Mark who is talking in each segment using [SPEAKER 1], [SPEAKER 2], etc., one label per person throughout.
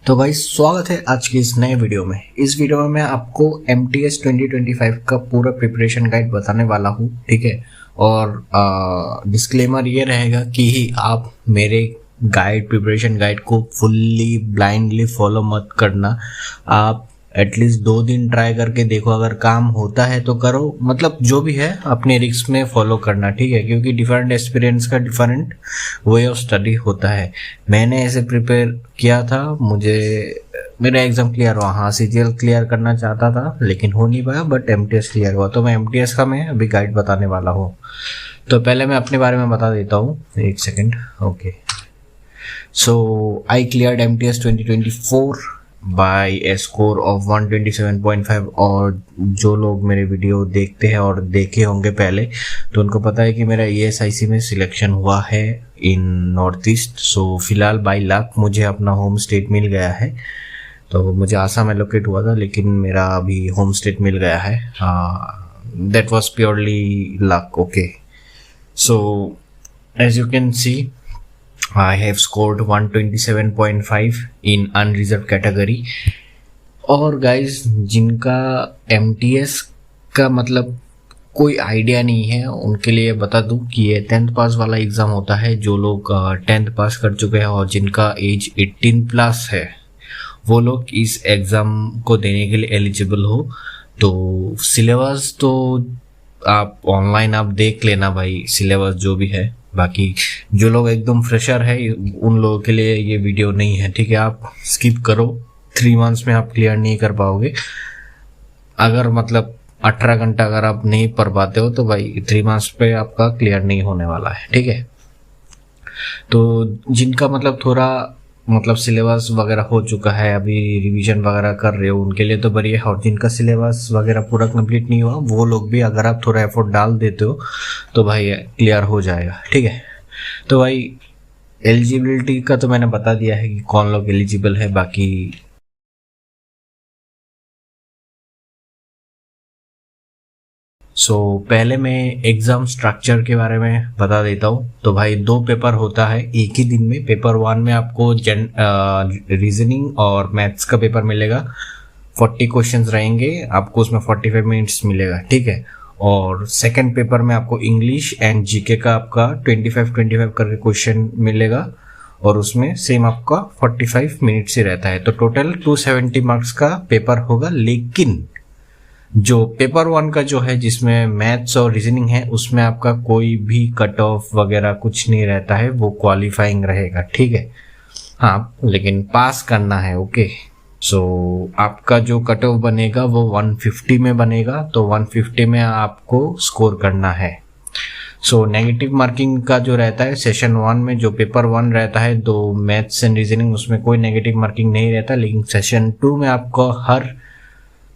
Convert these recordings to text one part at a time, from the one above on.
[SPEAKER 1] तो भाई स्वागत है आज की इस नए वीडियो में। इस वीडियो में मैं आपको MTS 2025 का पूरा प्रिपरेशन गाइड बताने वाला हूँ, ठीक है। और डिस्क्लेमर ये रहेगा कि आप मेरे प्रिपरेशन गाइड को फुल्ली ब्लाइंडली फॉलो मत करना। आप एटलीस्ट 2 दिन ट्राई करके देखो, अगर काम होता है तो करो, मतलब जो भी है अपने रिस्क में फॉलो करना, ठीक है। क्योंकि डिफरेंट एक्सपीरियंस का डिफरेंट वे ऑफ स्टडी होता है। मैंने ऐसे प्रिपेयर किया था, मुझे मेरा एग्जाम क्लियर हुआ। हाँ, CGL क्लियर करना चाहता था लेकिन हो नहीं पाया, बट MTS क्लियर हुआ। तो मैं MTS का मैं अभी गाइड बताने वाला हूँ। तो पहले मैं अपने बारे में बता देता हूँ, एक second. Okay, so I cleared MTS 2024 by a score of 127.5। और जो लोग मेरे वीडियो देखते हैं और देखे होंगे पहले, तो उनको पता है कि मेरा ESIC में सिलेक्शन हुआ है इन नॉर्थ ईस्ट। सो फिलहाल बाय लक मुझे अपना होम स्टेट मिल गया है। तो मुझे आसाम में लोकेट हुआ था, लेकिन मेरा अभी होम स्टेट मिल गया है। That was purely luck. Okay, so as you can see I have scored 127.5 in unreserved category। और गाइज जिनका MTS का मतलब कोई आइडिया नहीं है, उनके लिए बता दूं कि ये 10th पास वाला एग्ज़ाम होता है। जो लोग 10th पास कर चुके हैं और जिनका एज 18 प्लस है, वो लोग इस एग्ज़ाम को देने के लिए एलिजिबल हो। तो सिलेबस तो आप ऑनलाइन आप देख लेना भाई, सिलेबस जो भी है। बाकी जो लोग एकदम फ्रेशर है, उन लोगों के लिए ये वीडियो नहीं है, ठीक है। आप स्किप करो, 3 मंथ्स में आप क्लियर नहीं कर पाओगे। अगर मतलब 18 घंटा अगर आप नहीं पढ़ पाते हो तो भाई 3 मंथ्स पे आपका क्लियर नहीं होने वाला है, ठीक है। तो जिनका मतलब थोड़ा मतलब सिलेबस वगैरह हो चुका है, अभी रिवीजन वगैरह कर रहे हो, उनके लिए तो बढ़िया है। और जिनका सिलेबस वगैरह पूरा कंप्लीट नहीं हुआ, वो लोग भी अगर आप थोड़ा एफर्ट डाल देते हो तो भाई क्लियर हो जाएगा, ठीक है। तो भाई एलिजिबिलिटी का तो मैंने बता दिया है कि कौन लोग एलिजिबल है। बाकी पहले मैं एग्ज़ाम स्ट्रक्चर के बारे में बता देता हूँ। तो भाई 2 पेपर होता है एक ही दिन में। पेपर 1 में आपको रीजनिंग और मैथ्स का पेपर मिलेगा। 40 क्वेश्चंस रहेंगे, आपको उसमें 45 मिनट्स मिलेगा, ठीक है। और सेकंड पेपर में आपको इंग्लिश एंड GK का आपका 25 करके क्वेश्चन मिलेगा, और उसमें सेम आपका 45 मिनट्स ही रहता है। तो टोटल 270 मार्क्स का पेपर होगा। लेकिन जो पेपर 1 का जो है, जिसमें मैथ्स और रीजनिंग है, उसमें आपका कोई भी कट ऑफ वगैरह कुछ नहीं रहता है, वो क्वालिफाइंग रहेगा, ठीक है। हाँ, लेकिन पास करना है। ओके, आपका जो कट ऑफ बनेगा वो 150 में बनेगा। तो 150 में आपको स्कोर करना है। नेगेटिव मार्किंग का जो रहता है सेशन 1 में, जो पेपर 1 रहता है, 2 मैथ्स एंड रीजनिंग, उसमें कोई नेगेटिव मार्किंग नहीं रहता। लेकिन सेशन 2 में आपको हर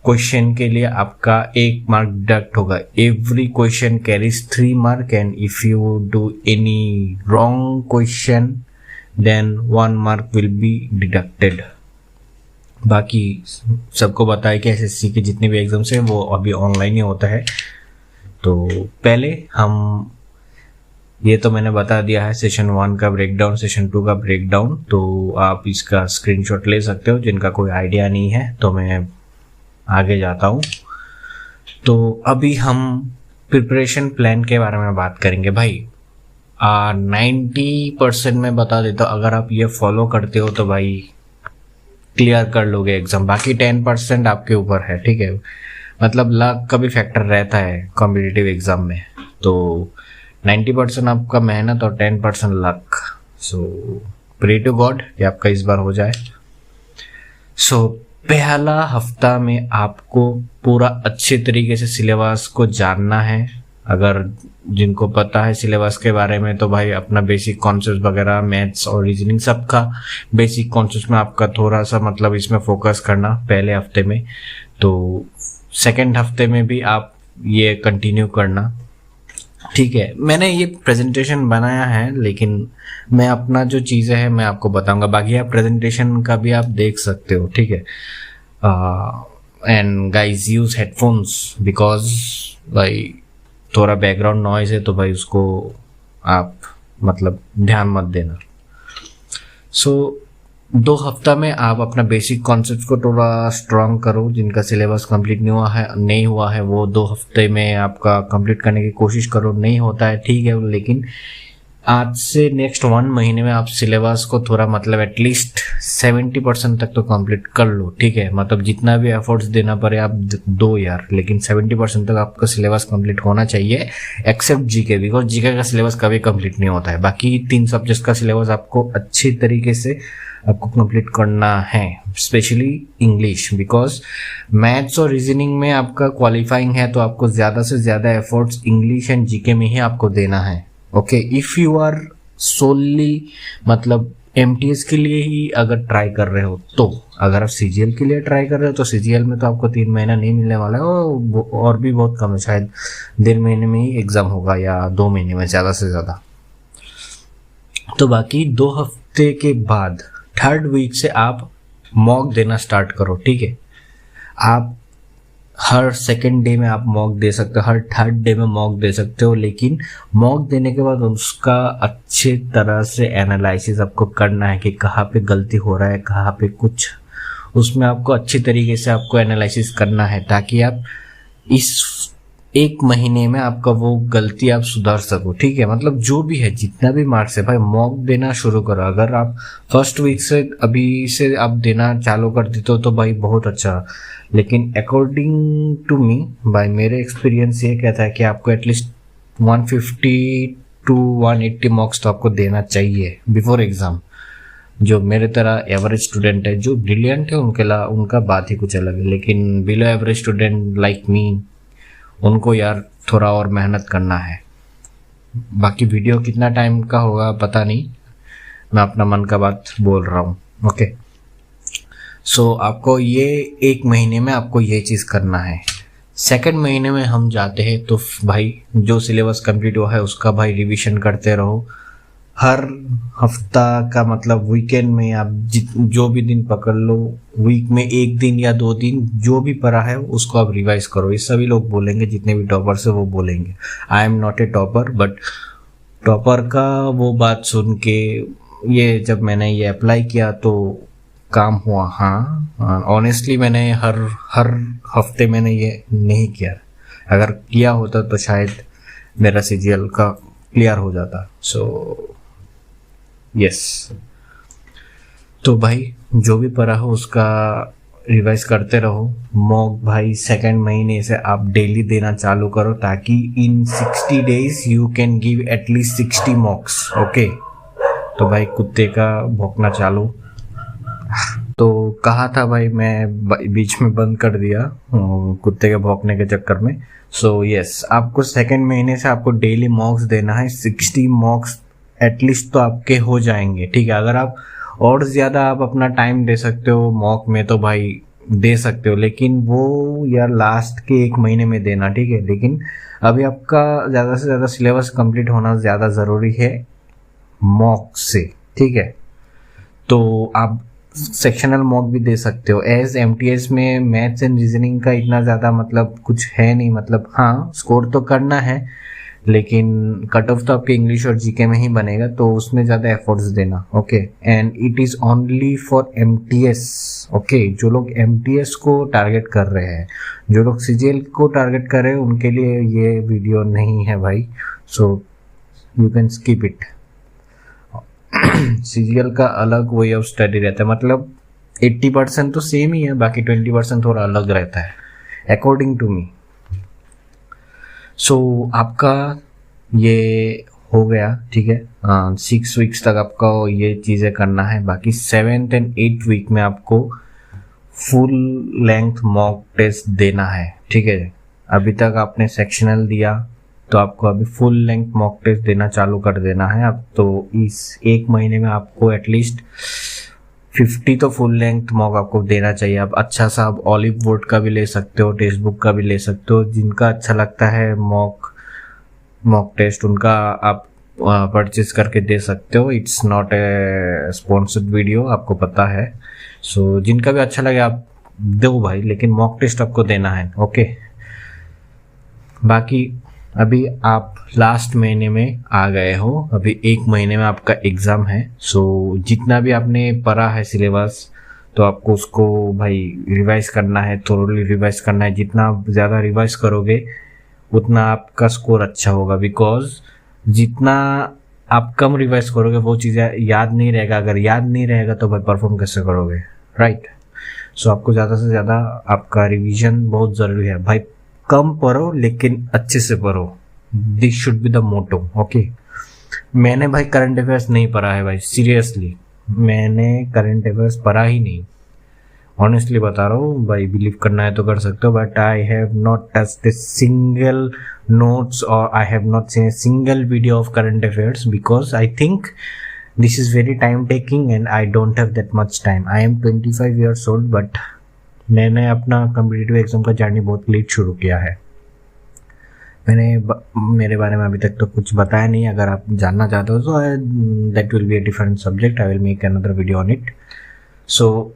[SPEAKER 1] क्वेश्चन के लिए आपका 1 मार्क डिडक्ट होगा। Every question carries 3 mark, and if you do any wrong question then 1 mark will be deducted. बाकी सबको बताया कि SSC के जितने भी एग्जाम्स हैं वो अभी ऑनलाइन ही होता है। तो पहले हम ये तो मैंने बता दिया है सेशन 1 का ब्रेकडाउन, सेशन 2 का ब्रेकडाउन। तो आप इसका स्क्रीनशॉट ले सकते हो जिनका कोई आइडिया नहीं है। तो मैं आगे जाता हूँ। तो अभी हम प्रिपरेशन प्लान के बारे में बात करेंगे भाई। 90% में बता देता हूँ, अगर आप ये फॉलो करते हो तो भाई क्लियर कर लोगे एग्जाम। बाकी 10% आपके ऊपर है, ठीक है। मतलब लक का भी फैक्टर रहता है कॉम्पिटिटिव एग्जाम में। तो 90% आपका मेहनत और 10% लक। प्रे टू गॉड कि आपका इस बार हो जाए। पहला हफ्ता में आपको पूरा अच्छे तरीके से सिलेबस को जानना है। अगर जिनको पता है सिलेबस के बारे में, तो भाई अपना बेसिक कॉन्सेप्ट वगैरह, मैथ्स और रीजनिंग, सबका बेसिक कॉन्सेप्ट में आपका थोड़ा सा मतलब इसमें फोकस करना पहले हफ्ते में। तो सेकंड हफ्ते में भी आप ये कंटिन्यू करना, ठीक है। मैंने ये प्रेजेंटेशन बनाया है, लेकिन मैं अपना जो चीज़ें हैं मैं आपको बताऊंगा। बाकी आप प्रेजेंटेशन का भी आप देख सकते हो, ठीक है। And guys use headphones, because भाई थोड़ा बैकग्राउंड नॉइज है, तो भाई उसको आप मतलब ध्यान मत देना। 2 हफ्ता में आप अपना बेसिक कॉन्सेप्ट को थोड़ा स्ट्रांग करो। जिनका सिलेबस कंप्लीट नहीं हुआ है वो 2 हफ्ते में आपका कंप्लीट करने की कोशिश करो। नहीं होता है ठीक है, लेकिन आज से नेक्स्ट 1 महीने में आप सिलेबस को थोड़ा मतलब एटलीस्ट 70% तक तो कंप्लीट कर लो, ठीक है। मतलब जितना भी एफर्ट्स देना पड़े आप दो यार, लेकिन 70% तक आपका सिलेबस कंप्लीट होना चाहिए, एक्सेप्ट जीके, बिकॉज जीके का सिलेबस कभी कंप्लीट नहीं होता है। बाकी 3 सब्जेक्ट्स का सिलेबस आपको अच्छी तरीके से आपको कंप्लीट करना है, स्पेशली इंग्लिश, बिकॉज मैथ्स और रीजनिंग में आपका क्वालिफाइंग है तो आपको ज़्यादा से ज़्यादा एफर्ट्स इंग्लिश एंड जीके में ही आपको देना है। ओके, इफ़ यू आर सोनली मतलब एमटीएस के लिए ही अगर ट्राई कर रहे हो, तो अगर आप सीजीएल के लिए ट्राई कर रहे हो तो सीजीएल में तो आपको 3 महीना नहीं मिलने वाला है, और भी बहुत कम है, शायद 1.5 महीने में ही एग्ज़ाम होगा या 2 महीने में ज़्यादा से ज़्यादा। तो बाकी 2 हफ्ते के बाद 3rd वीक से आप मॉक देना स्टार्ट करो, ठीक है। आप हर 2nd डे में आप मॉक दे सकते हो, हर 3rd डे में मॉक दे सकते हो, लेकिन मॉक देने के बाद उसका अच्छे तरह से एनालिसिस आपको करना है कि कहाँ पे गलती हो रहा है, कहाँ पे कुछ, उसमें आपको अच्छी तरीके से आपको एनालिसिस करना है, ताकि आप इस 1 महीने में आपका वो गलती आप सुधार सको, ठीक है। मतलब जो भी है, जितना भी मार्क्स है भाई, मॉक देना शुरू करो। अगर आप 1st वीक से अभी से आप देना चालू कर देते हो तो भाई बहुत अच्छा, लेकिन अकॉर्डिंग टू मी, भाई मेरे एक्सपीरियंस ये कहता है कि आपको एटलीस्ट 150 to 180 मार्क्स तो आपको देना चाहिए बिफोर एग्जाम। जो मेरे तरह एवरेज स्टूडेंट है, जो ब्रिलियंट है उनका बात ही कुछ अलग है, लेकिन below average student like me, उनको यार थोड़ा और मेहनत करना है। बाकी वीडियो कितना टाइम का होगा पता नहीं, मैं अपना मन का बात बोल रहा हूँ। ओके, सो आपको ये 1 महीने में आपको ये चीज़ करना है। 2nd महीने में हम जाते हैं तो भाई जो सिलेबस कंप्लीट हुआ है उसका भाई रिवीजन करते रहो। हर हफ्ता का मतलब वीकेंड में आप जो भी दिन पकड़ लो, वीक में 1 दिन या 2 दिन जो भी पढ़ा है उसको आप रिवाइज करो। ये सभी लोग बोलेंगे, जितने भी टॉपर्स है वो बोलेंगे। I am not a topper, but topper का वो बात सुन के ये जब मैंने ये अप्लाई किया तो काम हुआ। हाँ, ऑनेस्टली मैंने हर हफ्ते मैंने ये नहीं किया। अगर किया होता तो शायद मेरा सीजीएल का क्लियर हो जाता। सो यस, तो भाई जो भी पढ़ा हो उसका रिवाइज करते रहो। मॉक भाई 2nd महीने से आप डेली देना चालू करो, ताकि इन 60 days you can give at least 60 मॉक्स। Okay, तो भाई कुत्ते का भौंकना चालू। तो कहा था भाई, मैं बीच में बंद कर दिया कुत्ते के भौंकने के चक्कर में। सो यस, आपको 2nd महीने से आपको डेली मॉक्स देना है। 60 मॉक्स एटलीस्ट तो आपके हो जाएंगे, ठीक है। अगर आप और ज़्यादा आप अपना टाइम दे सकते हो मॉक में तो भाई दे सकते हो, लेकिन वो यार लास्ट के 1 महीने में देना, ठीक है। लेकिन अभी आपका ज़्यादा से ज़्यादा सिलेबस कंप्लीट होना ज़्यादा ज़रूरी है मॉक से, ठीक है। तो आप सेक्शनल मॉक भी दे सकते हो। एज एमटीएस में मैथ्स एंड रीजनिंग का इतना ज़्यादा मतलब कुछ है नहीं, मतलब हाँ स्कोर तो करना है, लेकिन कट ऑफ तो आपके इंग्लिश और जीके में ही बनेगा, तो उसमें ज़्यादा एफर्ट्स देना। Okay, and it is only for MTS. Okay, जो लोग एमटीएस को टारगेट कर रहे हैं, जो लोग सीजीएल को टारगेट कर रहे हैं, उनके लिए ये वीडियो नहीं है भाई। So you can skip it. CGL का अलग वे ऑफ स्टडी रहता है, मतलब 80% तो सेम ही है, बाकी 20% थोड़ा अलग रहता है अकॉर्डिंग टू मी। सो आपका ये हो गया, ठीक है। 6 वीक्स तक आपको ये चीज़ें करना है। बाकी 7th and 8th वीक में आपको फुल लेंथ मॉक टेस्ट देना है, ठीक है। अभी तक आपने सेक्शनल दिया तो आपको अभी फुल लेंथ मॉक टेस्ट देना चालू कर देना है। अब तो इस 1 महीने में आपको एटलीस्ट 50 तो फुल लेंथ मॉक आपको देना चाहिए। आप अच्छा सा आप ऑलिव बोर्ड का भी ले सकते हो, टेक्स्ट बुक का भी ले सकते हो, जिनका अच्छा लगता है मॉक टेस्ट उनका आप परचेज करके दे सकते हो। It's not a sponsored video, आपको पता है। सो जिनका भी अच्छा लगे आप दो भाई, लेकिन मॉक टेस्ट आपको देना है। ओके, बाकी अभी आप लास्ट महीने में आ गए हो, अभी 1 महीने में आपका एग्ज़ाम है। सो जितना भी आपने पढ़ा है सिलेबस, तो आपको उसको भाई रिवाइज करना है, थोरोली रिवाइज करना है। जितना आप ज़्यादा रिवाइज करोगे उतना आपका स्कोर अच्छा होगा, बिकॉज जितना आप कम रिवाइज करोगे वो चीज़ें याद नहीं रहेगा। अगर याद नहीं रहेगा तो भाई परफॉर्म कैसे करोगे, राइट। सो आपको ज़्यादा से ज़्यादा आपका रिवीजन बहुत ज़रूरी है भाई। कम पढ़ो लेकिन अच्छे से पढ़ो, this should be the motto, okay. मैंने भाई करंट अफेयर्स नहीं पढ़ा है भाई, सीरियसली मैंने करंट अफेयर्स पढ़ा ही नहीं, ऑनेस्टली बता रहा हूँ भाई। बिलीव करना है तो कर सकते हो, but I have not touched a single notes or I have not seen a single video of current affairs because I think this is very time taking and I don't have that much time. I am 25 years old but मैंने अपना competitive exam का journey बहुत late शुरू किया है। मेरे बारे में अभी तक तो कुछ बताया नहीं। अगर आप जानना चाहते हो तो that will be a different subject, I will make another video on it. So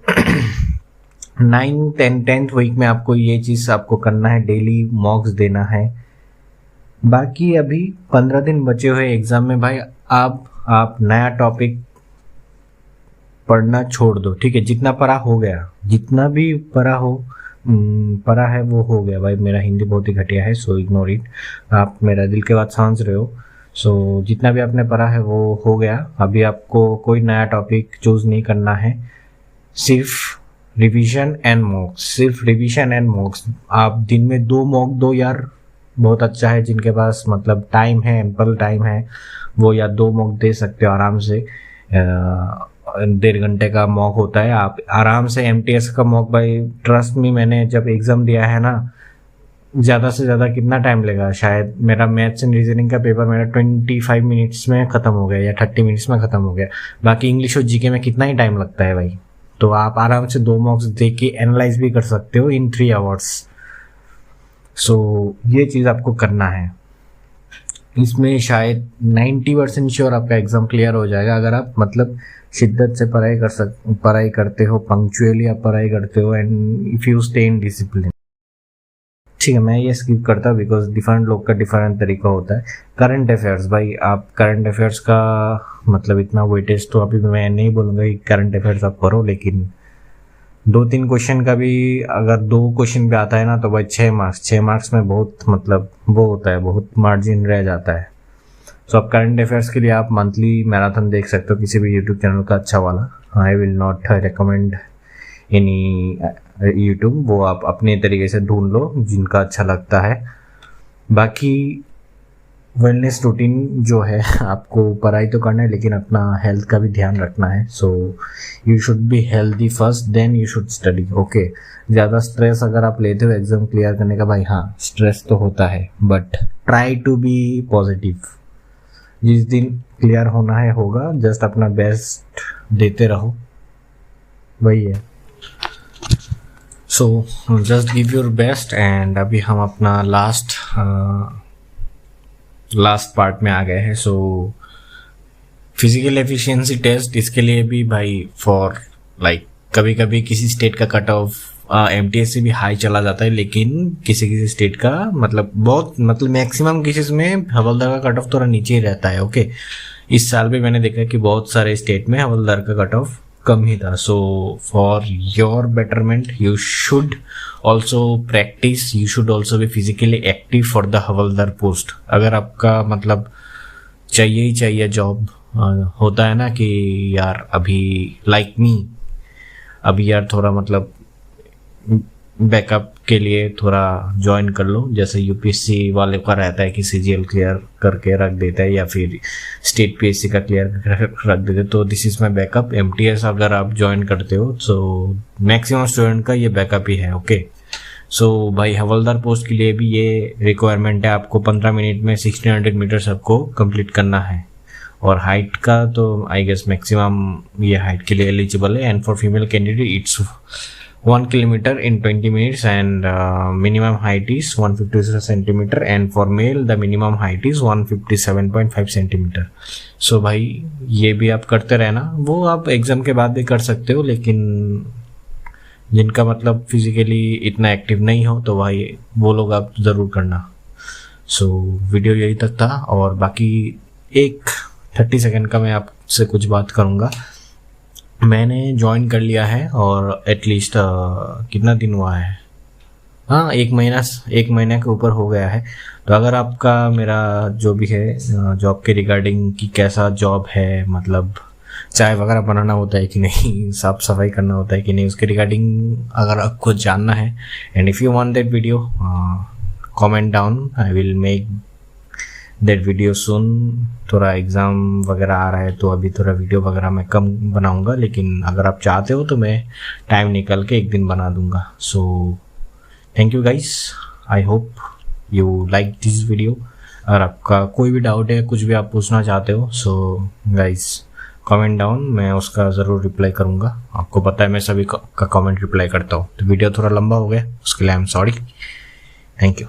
[SPEAKER 1] 9, 10, 10th week में आपको ये चीज़ आपको करना है, डेली मॉक्स देना है। बाकी अभी 15 दिन बचे हुए एग्जाम में भाई आप नया टॉपिक पढ़ना छोड़ दो, ठीक है। जितना पढ़ा हो गया, जितना भी पढ़ा है वो हो गया भाई। मेरा हिंदी बहुत ही घटिया है, सो इग्नोर इट। आप मेरा दिल के बात समझ रहे हो। सो जितना भी आपने पढ़ा है वो हो गया। अभी आपको कोई नया टॉपिक चूज नहीं करना है, सिर्फ रिवीजन एंड मॉक्स, सिर्फ रिवीजन एंड मॉक्स। आप दिन में 2 मॉक दो यार, बहुत अच्छा है। जिनके पास मतलब टाइम है, एम्पल टाइम है, वो या 2 मॉक दे सकते हो आराम से। 1.5 घंटे का मॉक होता है, आप आराम से MTS का मॉक भाई ट्रस्ट में, मैंने जब एग्ज़ाम दिया है ना, ज़्यादा से ज़्यादा कितना टाइम लेगा, शायद मेरा मैथ्स एंड रीजनिंग का पेपर मेरा 25 मिनट्स में ख़त्म हो गया या 30 मिनट्स में ख़त्म हो गया। बाकी इंग्लिश और जीके में कितना ही टाइम लगता है भाई। तो आप आराम से 2 मॉक्स दे के एनालाइज भी कर सकते हो इन 3 आवर्स। सो ये चीज़ आपको करना है। इसमें शायद 90% श्योर आपका एग्ज़ाम क्लियर हो जाएगा अगर आप मतलब शिद्दत से पढ़ाई करते हो, पंक्चुअली आप पढ़ाई करते हो, and if you stay in discipline. ठीक है, मैं ये स्किप करता हूँ बिकॉज डिफरेंट लोग का डिफरेंट तरीका होता है। करंट अफेयर्स भाई, आप करंट अफेयर्स का मतलब इतना वेटेज तो अभी मैं नहीं बोलूँगा कि करंट अफेयर्स आप पढ़ो, लेकिन 2-3 क्वेश्चन का भी अगर 2 क्वेश्चन भी आता है ना तो भाई 6 मार्क्स में बहुत मतलब वो होता है, बहुत मार्जिन रह जाता है। सो आप करंट अफेयर्स के लिए आप मंथली मैराथन देख सकते हो किसी भी यूट्यूब चैनल का अच्छा वाला। I will not recommend any YouTube, वो आप अपने तरीके से ढूंढ लो जिनका अच्छा लगता है। बाकी वेलनेस रूटीन जो है, आपको पढ़ाई तो करना है लेकिन अपना हेल्थ का भी ध्यान रखना है। So you should be healthy first, then you should study, okay. ज़्यादा स्ट्रेस अगर आप लेते हो एग्जाम क्लियर करने का, भाई हाँ स्ट्रेस तो होता है, but try to be positive. जिस दिन क्लियर होना है होगा, जस्ट अपना बेस्ट देते रहो, वही है। So just give your best. And अभी हम अपना लास्ट पार्ट में आ गए हैं। सो फिजिकल एफिशिएंसी टेस्ट, इसके लिए भी भाई फॉर लाइक कभी कभी किसी स्टेट का कट ऑफ MTS से भी हाई चला जाता है, लेकिन किसी स्टेट का मतलब बहुत मतलब मैक्सिमम केसेस में हवलदार का कट ऑफ थोड़ा नीचे ही रहता है, ओके। इस साल भी मैंने देखा कि बहुत सारे स्टेट में हवलदार का कट ऑफ कम ही था। So for your betterment you should also practice, you should also be physically active for the havildar post. अगर आपका मतलब चाहिए ही चाहिए जॉब, होता है ना कि यार अभी लाइक मी अभी यार थोड़ा मतलब बैकअप के लिए थोड़ा ज्वाइन कर लो, जैसे UPSC वाले का रहता है कि CGL क्लियर करके रख देता है या फिर स्टेट PSC का क्लियर रख देते हैं, तो this is my backup. MTS अगर आप ज्वाइन करते हो तो मैक्सिमम स्टूडेंट का ये बैकअप ही है, ओके। सो भाई हवलदार पोस्ट के लिए भी ये रिक्वायरमेंट है, आपको 15 मिनट में 1600 मीटर्स आपको कंप्लीट करना है। और हाइट का तो आई गेस मैक्सिमम ये हाइट के लिए एलिजिबल है। And for female candidate it's 1 kilometer in 20 minutes and minimum height is 150 centimeter and for male the minimum height is 157.5 centimeter. So भाई ये भी आप करते रहना, वो आप एग्जाम के बाद भी कर सकते हो, लेकिन जिनका मतलब फिजिकली इतना एक्टिव नहीं हो तो भाई वो लोग आप ज़रूर करना। सो वीडियो यही तक था, और बाकी एक 30 सेकेंड का मैं आपसे कुछ बात करूँगा। मैंने ज्वाइन कर लिया है और एटलीस्ट कितना दिन हुआ है, हाँ 1 महीने के ऊपर हो गया है। तो अगर आपका मेरा जो भी है जॉब के रिगार्डिंग कि कैसा जॉब है, मतलब चाय वगैरह बनाना होता है कि नहीं, साफ सफाई करना होता है कि नहीं, उसके रिगार्डिंग अगर आपको जानना है, and if you want that video comment down, I will make that video सून। थोड़ा एग्ज़ाम वगैरह आ रहा है तो अभी थोड़ा वीडियो वगैरह मैं कम बनाऊंगा, लेकिन अगर आप चाहते हो तो मैं टाइम निकल के एक दिन बना दूंगा। So thank you guys, I hope you like this video. अगर आपका कोई भी डाउट है, कुछ भी आप पूछना चाहते हो, सो गाइस कमेंट डाउन, मैं उसका ज़रूर रिप्लाई करूँगा। आपको पता है मैं सभी का कमेंट रिप्लाई करता हूँ। तो वीडियो थोड़ा लंबा हो गया, उसके लिए I am sorry. Thank you.